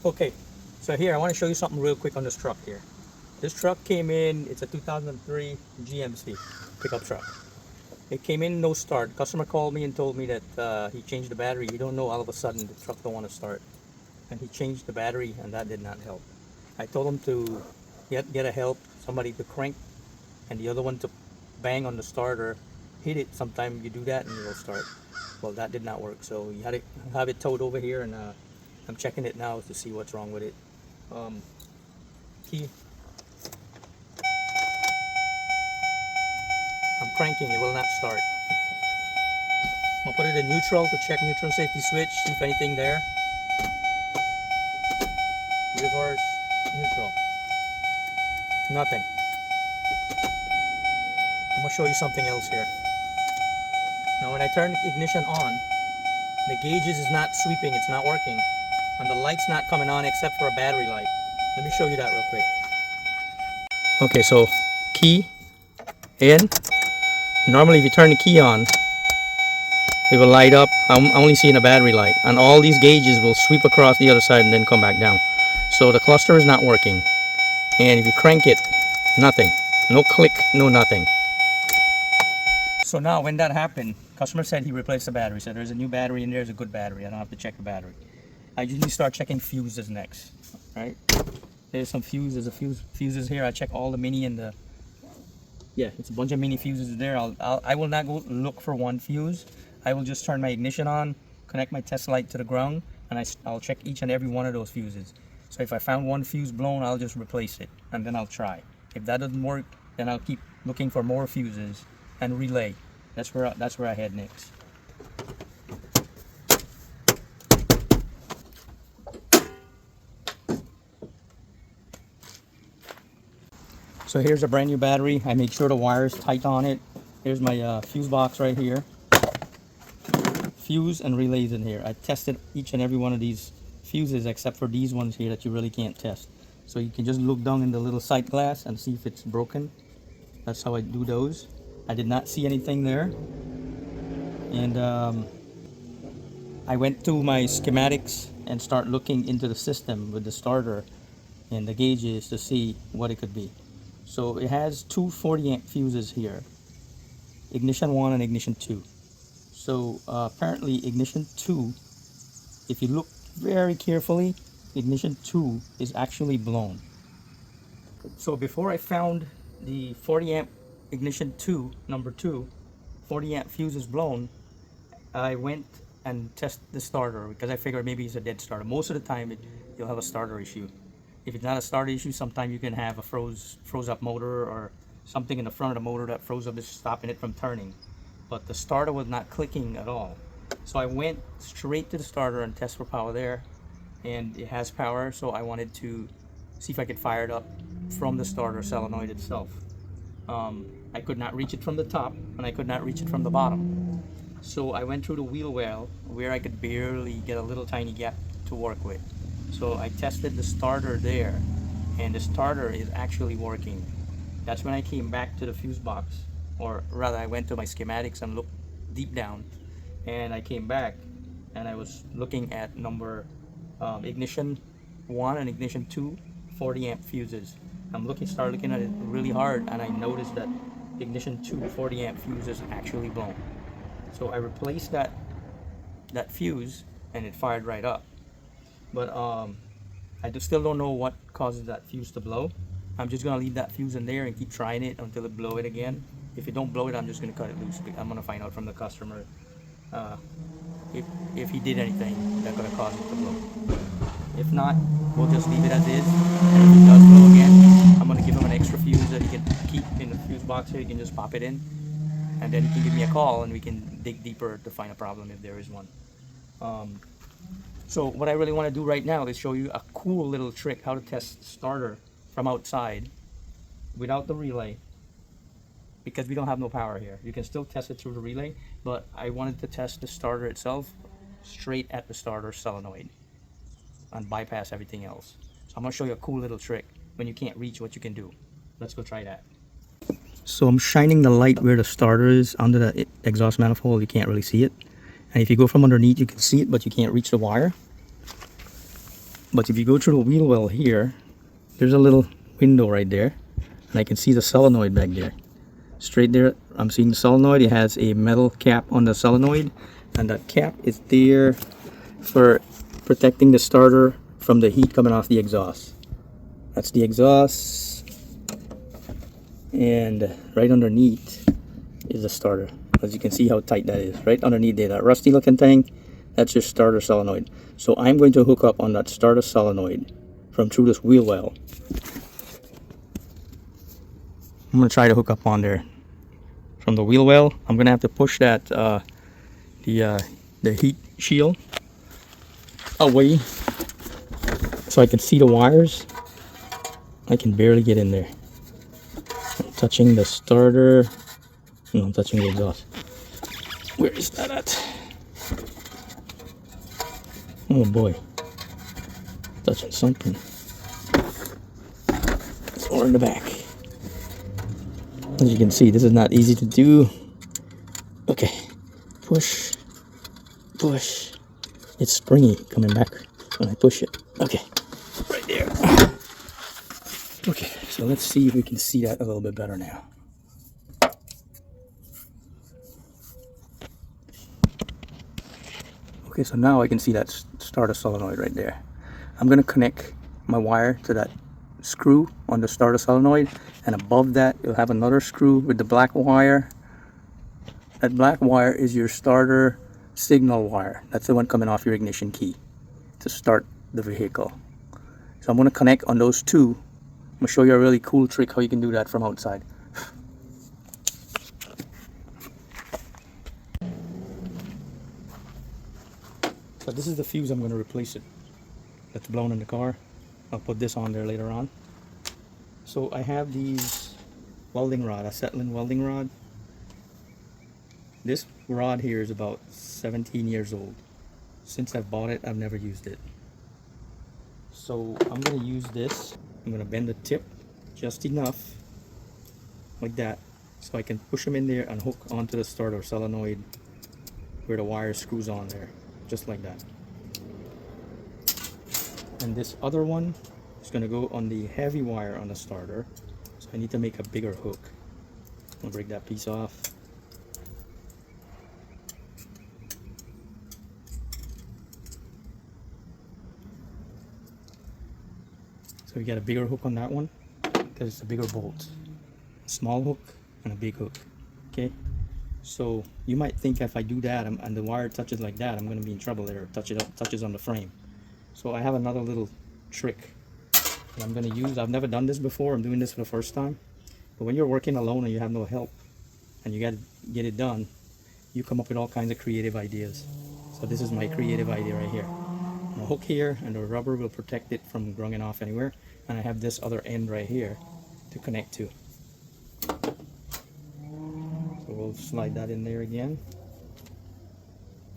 Okay, so here I want to show you something real quick on this truck here. This truck came in, it's a 2003 GMC pickup truck. It came in no start. Customer called me and told me that he changed the battery. You don't know, all of a sudden the truck don't want to start. And he changed the battery and that did not help. I told him to get a help, somebody to crank, and the other one to bang on the starter, hit it. Sometime you do that and it'll start. Well, that did not work, so you had to have it towed over here, and I'm checking it now to see what's wrong with it. Key. I'm cranking, it will not start. I'll put it in neutral to check neutral safety switch, see if anything there. Reverse, neutral. Nothing. I'm gonna show you something else here. Now when I turn the ignition on, the gauges is not sweeping, it's not working. And the light's not coming on except for a battery light. Let me show you that real quick. Okay, so key in. Normally if you turn the key on, it will light up. I'm only seeing a battery light. And all these gauges will sweep across the other side and then come back down. So the cluster is not working. And if you crank it, nothing. No click, no nothing. So now when that happened, customer said he replaced the battery. Said there's a new battery and there's a good battery. I don't have to check the battery. I usually start checking fuses next. Right? There's some fuses, fuses here. I check all the mini and the, yeah, it's a bunch of mini fuses there. I will not go look for one fuse. I will just turn my ignition on, connect my test light to the ground, and I'll check each and every one of those fuses. So if I found one fuse blown, I'll just replace it and then I'll try. If that doesn't work, then I'll keep looking for more fuses and relay. That's where I head next. So here's a brand new battery. I make sure the wire is tight on it. Here's my fuse box right here. Fuse and relays in here. I tested each and every one of these fuses except for these ones here that you really can't test. So you can just look down in the little sight glass and see if it's broken. That's how I do those. I did not see anything there. And I went to my schematics and start looking into the system with the starter and the gauges to see what it could be. So it has two 40 amp fuses here, ignition 1 and ignition 2. So apparently ignition 2, if you look very carefully, ignition 2 is actually blown. So before I found the 40 amp ignition 2, number 2, 40 amp fuse is blown, I went and tested the starter because I figured maybe it's a dead starter. Most of the time you'll have a starter issue. If it's not a starter issue, sometimes you can have a froze up motor or something in the front of the motor that froze up is stopping it from turning. But the starter was not clicking at all. So I went straight to the starter and test for power there, and it has power, so I wanted to see if I could fire it up from the starter solenoid itself. I could not reach it from the top and I could not reach it from the bottom. So I went through the wheel well where I could barely get a little tiny gap to work with. So I tested the starter there, and the starter is actually working. That's when I came back to the fuse box, or rather I went to my schematics and looked deep down, and I came back and I was looking at number ignition 1 and ignition 2 40 amp fuses. Started looking at it really hard, and I noticed that ignition 2 40 amp fuse is actually blown. So I replaced that fuse and it fired right up. But I still don't know what causes that fuse to blow. I'm just gonna leave that fuse in there and keep trying it until it blow it again. If it don't blow it, I'm just gonna cut it loose. I'm gonna find out from the customer if he did anything that could have caused it to blow. If not, we'll just leave it as is. And if it does blow again, I'm gonna give him an extra fuse that he can keep in the fuse box here. He can just pop it in, and then he can give me a call and we can dig deeper to find a problem if there is one. So what I really want to do right now is show you a cool little trick how to test the starter from outside without the relay, because we don't have no power here. You can still test it through the relay, but I wanted to test the starter itself straight at the starter solenoid and bypass everything else. So I'm going to show you a cool little trick when you can't reach what you can do. Let's go try that. So I'm shining the light where the starter is under the exhaust manifold. You can't really see it. And if you go from underneath, you can see it, but you can't reach the wire. But if you go through the wheel well here, there's a little window right there, and I can see the solenoid back there. Straight there, I'm seeing the solenoid. It has a metal cap on the solenoid, and that cap is there for protecting the starter from the heat coming off the exhaust. That's the exhaust, and right underneath is the starter. As you can see how tight that is. Right underneath there, that rusty looking thing, that's your starter solenoid. So I'm going to hook up on that starter solenoid from through this wheel well. I'm going to try to hook up on there from the wheel well. I'm going to have to push that the heat shield away so I can see the wires. I can barely get in there. I'm touching the starter. No, I'm touching the exhaust. Where is that at? Oh boy. Touching something. It's all in the back. As you can see, this is not easy to do. Okay. Push. Push. It's springy coming back when I push it. Okay. Right there. Okay, so let's see if we can see that a little bit better now. Okay, so now I can see that starter solenoid right there. I'm going to connect my wire to that screw on the starter solenoid, and above that you'll have another screw with the black wire. That black wire is your starter signal wire. That's the one coming off your ignition key to start the vehicle. So I'm going to connect on those two. I'm going to show you a really cool trick how you can do that from outside. So this is the fuse I'm going to replace it. That's blown in the car. I'll put this on there later on. So I have these welding rod, acetylene welding rod. This rod here is about 17 years old. Since I've bought it, I've never used it. So I'm going to use this. I'm going to bend the tip just enough, like that, so I can push them in there and hook onto the starter solenoid where the wire screws on there, just like that. And this other one is going to go on the heavy wire on the starter, so I need to make a bigger hook. I'm going to break that piece off. So we got a bigger hook on that one because it's a bigger bolt. Small hook and a big hook. Okay, so you might think if I do that and the wire touches like that, I'm going to be in trouble there. Touches on the frame. So I have another little trick that I'm going to use. I've never done this before. I'm doing this for the first time. But when you're working alone and you have no help and you got to get it done, you come up with all kinds of creative ideas. So this is my creative idea right here. A hook here, and the rubber will protect it from grunging off anywhere. And I have this other end right here to connect to. So we'll slide that in there again.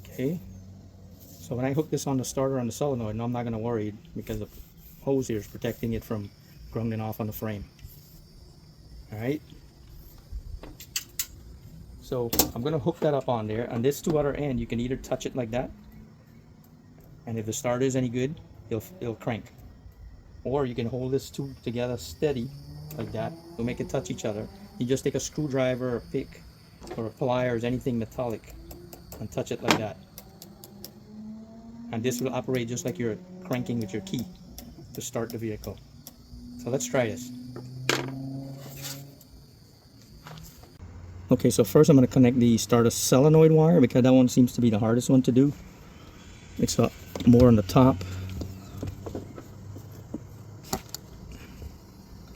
Okay. So when I hook this on the starter on the solenoid, no, I'm not going to worry because the hose here is protecting it from grunging off on the frame. Alright. So I'm going to hook that up on there, and this two other end, you can either touch it like that, and if the starter is any good, it'll crank. Or you can hold this two together steady, like that. It'll make it touch each other. You just take a screwdriver or a pick or a pliers, anything metallic, and touch it like that. And this will operate just like you're cranking with your key to start the vehicle. So let's try this. Okay, so first I'm going to connect the starter solenoid wire because that one seems to be the hardest one to do. It's more on the top.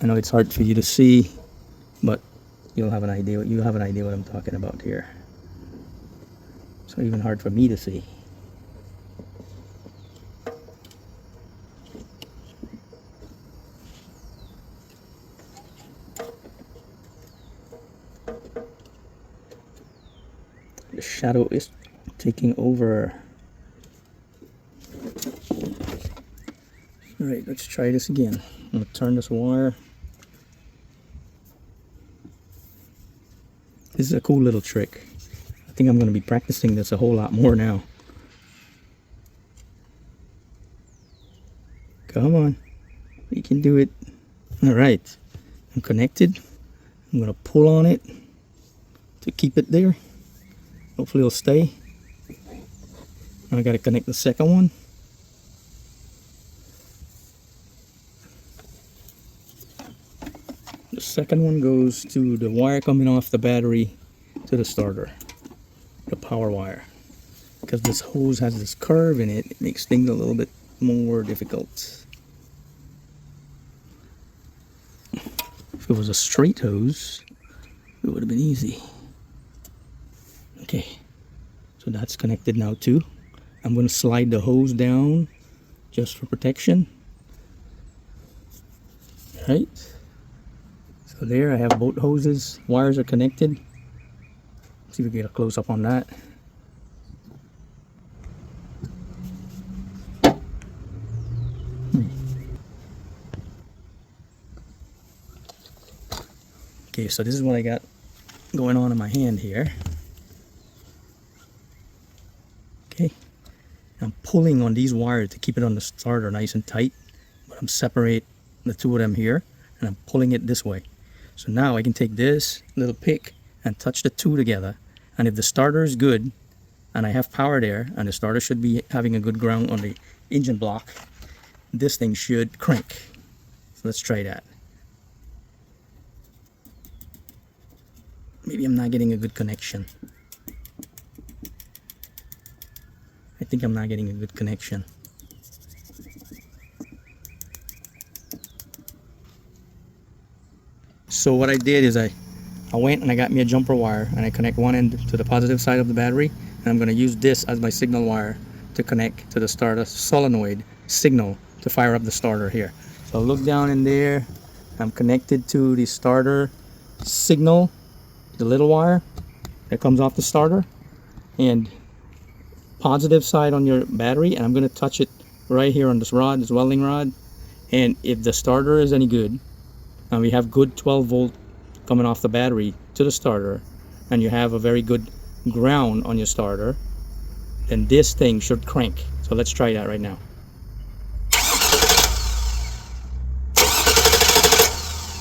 I know it's hard for you to see, but you'll have an idea. You have an idea what I'm talking about here. It's even hard for me to see. The shadow is taking over. Alright, let's try this again. I'm going to turn this wire. This is a cool little trick. I think I'm going to be practicing this a whole lot more now. Come on. We can do it. All right. I'm connected. I'm going to pull on it to keep it there. Hopefully it'll stay. Now I got to connect the second one. The second one goes to the wire coming off the battery to the starter, the power wire. Because this hose has this curve in it, it makes things a little bit more difficult. If it was a straight hose, it would have been easy. Okay, so that's connected now too. I'm going to slide the hose down just for protection. Right. So there I have both hoses. Wires are connected. Let's see if we can get a close up on that. Okay, so this is what I got going on in my hand here. Okay, I'm pulling on these wires to keep it on the starter nice and tight, but I'm separate the two of them here and I'm pulling it this way. So now I can take this little pick and touch the two together, and if the starter is good and I have power there and the starter should be having a good ground on the engine block, this thing should crank. So let's try that. Maybe I'm not getting a good connection. I think I'm not getting a good connection. So what I did is I went and I got me a jumper wire and I connect one end to the positive side of the battery, and I'm going to use this as my signal wire to connect to the starter solenoid signal to fire up the starter here. So look down in there, I'm connected to the starter signal, the little wire that comes off the starter, and positive side on your battery, and I'm going to touch it right here on this rod, this welding rod, and if the starter is any good and we have good 12 volt coming off the battery to the starter and you have a very good ground on your starter, then this thing should crank. So let's try that right now.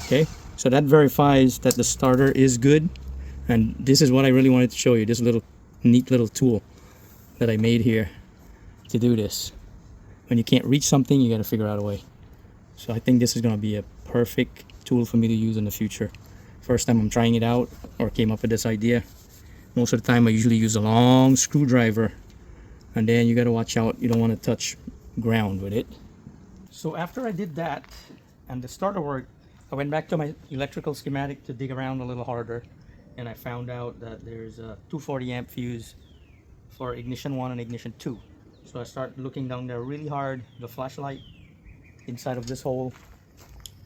Okay, so that verifies that the starter is good, and this is what I really wanted to show you, this little neat little tool that I made here to do this. When you can't reach something, you got to figure out a way. So I think this is going to be a perfect tool for me to use in the future. First time I'm trying it out, or came up with this idea. Most of the time I usually use a long screwdriver, and then you got to watch out, you don't want to touch ground with it. So after I did that and the starter worked, I went back to my electrical schematic to dig around a little harder, and I found out that there's a 240 amp fuse for ignition 1 and ignition 2. So I start looking down there really hard, the flashlight inside of this hole,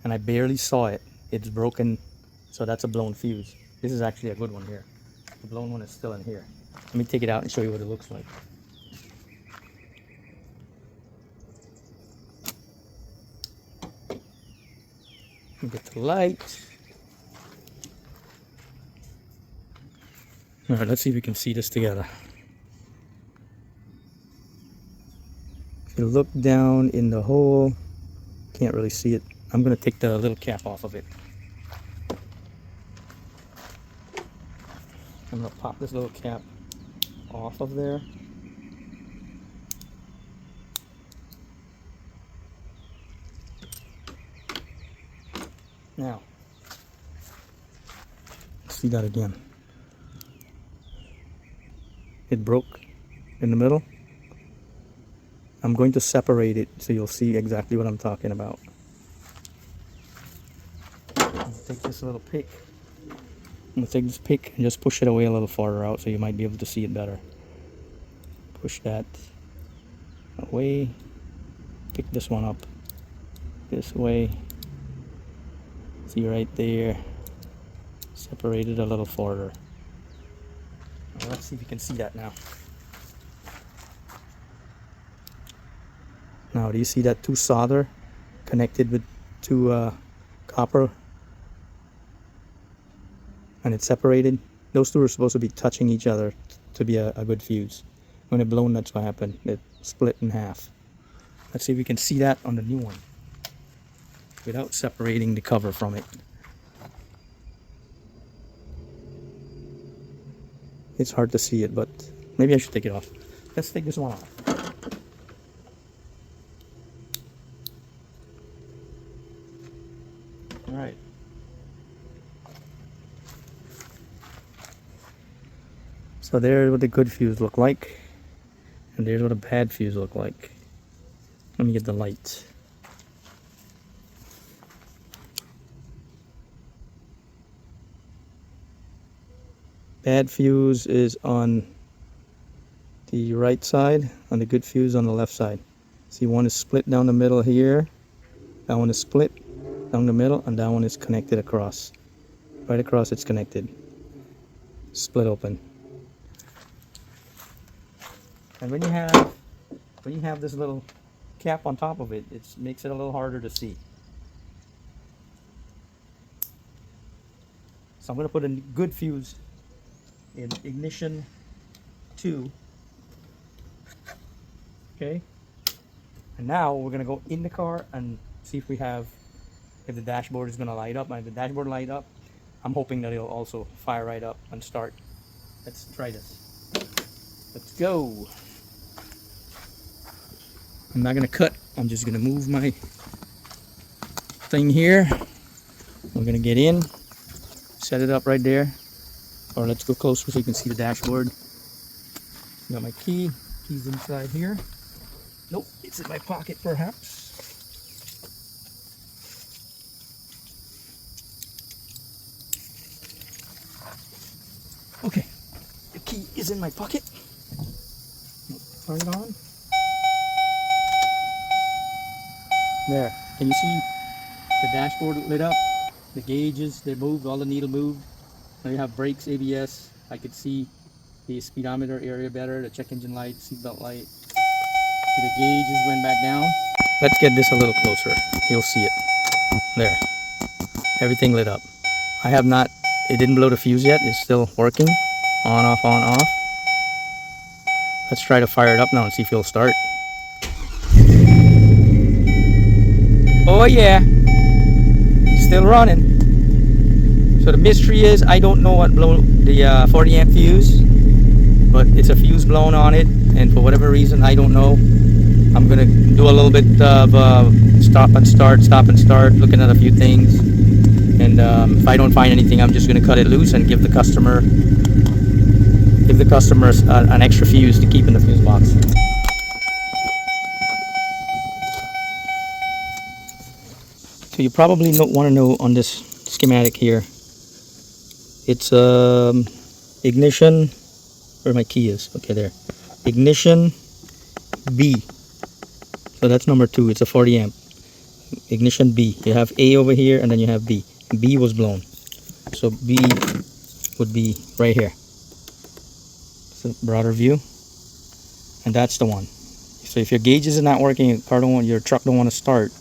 and I barely saw it. It's broken, so that's a blown fuse. This is actually a good one here. The blown one is still in here. Let me take it out and show you what it looks like. Get the light. All right, let's see if we can see this together. If you look down in the hole, can't really see it. I'm going to take the little cap off of it. I'm going to pop this little cap off of there. Now, let's see that again. It broke in the middle. I'm going to separate it so you'll see exactly what I'm talking about. Take this little pick. I'm going to take this pick and just push it away a little farther out so you might be able to see it better. Push that away. Pick this one up this way. See right there. Separate it a little farther. Now let's see if you can see that now. Now, do you see that two solder connected with two copper? And it's separated? Those two are supposed to be touching each other to be a good fuse. When it blown, that's what happened. It split in half. Let's see if we can see that on the new one without separating the cover from it. It's hard to see it, but maybe I should take it off. Let's take this one off. All right. So there's what the good fuse look like, and there's what a bad fuse look like. Let me get the lights. Bad fuse is on the right side, on the good fuse on the left side. See, one is split down the middle here, that one is split down the middle, and that one is connected across. Right across it's connected. Split open. And when you have this little cap on top of it, it makes it a little harder to see. So I'm going to put a good fuse in ignition 2. Okay, and now we're going to go in the car and see if the dashboard is going to light up. And if the dashboard light up, I'm hoping that it'll also fire right up and start. Let's try this. Let's go. I'm not going to cut, I'm just going to move my thing here. We're going to get in, set it up right there. Or let's go closer so you can see the dashboard. Got my keys inside here. Nope, it's in my pocket perhaps. Okay, the key is in my pocket. Turn it on. There, can you see the dashboard lit up? The gauges, they moved, all the needle moved. Now you have brakes, ABS. I could see the speedometer area better, the check engine light, seatbelt light. See the gauges went back down. Let's get this a little closer. You'll see it. There. Everything lit up. It didn't blow the fuse yet. It's still working. On, off, on, off. Let's try to fire it up now and see if it'll start. Oh yeah. Still running. So the mystery is, I don't know what blew the 40 amp fuse, but it's a fuse blown on it, and for whatever reason, I don't know. I'm gonna do a little bit of stop and start, looking at a few things, and if I don't find anything, I'm just gonna cut it loose and give the customer an extra fuse to keep in the fuse box. So you probably want to know on this schematic here. It's ignition, where my key is. Okay, there. Ignition B. So that's number 2. It's a 40 amp. Ignition B. You have A over here, and then you have B. B was blown. So B would be right here. It's a broader view. And that's the one. So if your gauges are not working, your truck don't want to start,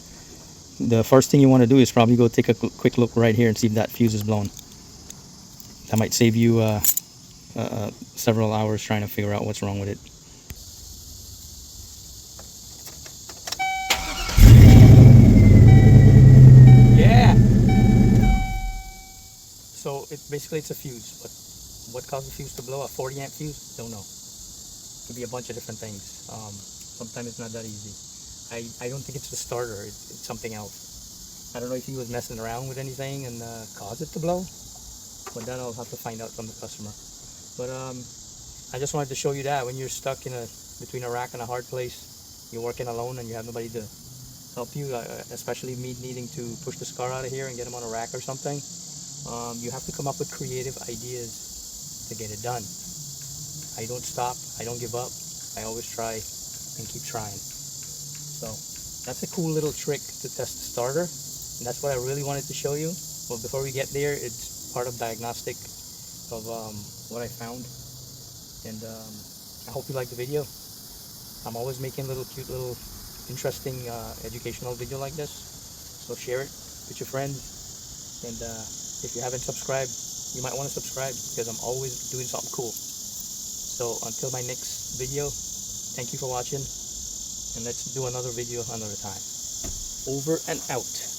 the first thing you want to do is probably go take a quick look right here and see if that fuse is blown. That might save you several hours trying to figure out what's wrong with it. Yeah. So basically it's a fuse, but what caused the fuse to blow? A 40 amp fuse? Don't know. Could be a bunch of different things. Sometimes it's not that easy. I don't think it's the starter. It's something else. I don't know if he was messing around with anything and caused it to blow. But that I'll have to find out from the customer. But I just wanted to show you that when you're stuck between a rock and a hard place, you're working alone and you have nobody to help you, especially me needing to push this car out of here and get him on a rack or something. You have to come up with creative ideas to get it done. I don't stop. I don't give up. I always try and keep trying. So that's a cool little trick to test the starter. And that's what I really wanted to show you. But before we get there, it's part of diagnostic of what I found, and I hope you like the video. I'm always making cute little interesting educational video like this, so share it with your friends, and if you haven't subscribed, you might want to subscribe because I'm always doing something cool. So until my next video, thank you for watching. and let's do another video another time. Over and out.